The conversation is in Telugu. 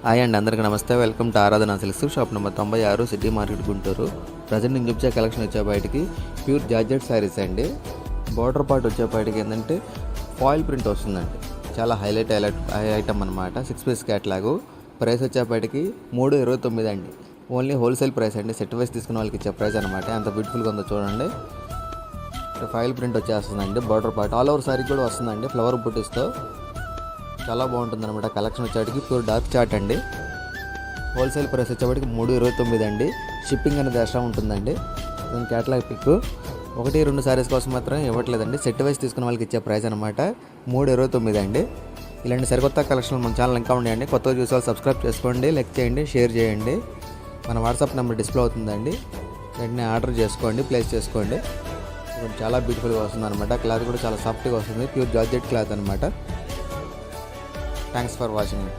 హాయ్ అండి, అందరికీ నమస్తే. వెల్కమ్ టు ఆరాధన silks. Shop number 96, city market, Guntur. Present నేను చూపించే కలెక్షన్ వచ్చేపాటికి ప్యూర్ జార్జెట్ శారీస్ అండి. బార్డర్ పార్ట్ వచ్చేపాటికి ఏంటంటే ఫాయిల్ ప్రింట్ వస్తుందండి. చాలా హైలైట్ ఐటమ్ అనమాట. 6 పీస్ క్యాట్లాగు. ప్రైస్ వచ్చేపాటికి 329 అండి. ఓన్లీ హోల్సేల్ ప్రైస్ అండి. సెట్ వైస్ తీసుకున్న వాళ్ళకి ఇచ్చే ప్రైస్ అనమాట. ఎంత బ్యూటిఫుల్గా ఉందో చూడండి. ఫాయిల్ ప్రింట్ వచ్చేస్తుందండి. Border part all over sari కూడా వస్తుందండి ఫ్లవర్ బుటీస్తో. చాలా బాగుంటుంది అనమాట. కలెక్షన్ వచ్చేటికి ప్యూర్ డార్క్ చార్ట్ అండి. హోల్సేల్ ప్రైస్ వచ్చేటికి 329 అండి. షిప్పింగ్ అనేది ఎక్స్ట్రా ఉంటుందండి. దాని క్యాటలాగ్ పిక్ 1-2 శారీస్ కోసం మాత్రం ఇవ్వట్లేదండి. సెట్ వైస్ తీసుకున్న వాళ్ళకి ఇచ్చే ప్రైస్ అనమాట 329 అండి. ఇలాంటి సరికొత్త కలెక్షన్లు మన ఛానల్ ఇంకా ఉన్నాయండి. కొత్తగా చూసే వాళ్ళు సబ్స్క్రైబ్ చేసుకోండి, లైక్ చేయండి, షేర్ చేయండి. మన వాట్సాప్ నెంబర్ డిస్ప్లే అవుతుందండి. వెంటనే ఆర్డర్ చేసుకోండి, ప్లేస్ చేసుకోండి. చాలా బ్యూటిఫుల్గా వస్తుంది అనమాట. క్లాత్ కూడా చాలా సాఫ్ట్గా వస్తుంది. ప్యూర్ జార్జెట్ క్లాత్ అనమాట. Thanks for watching it.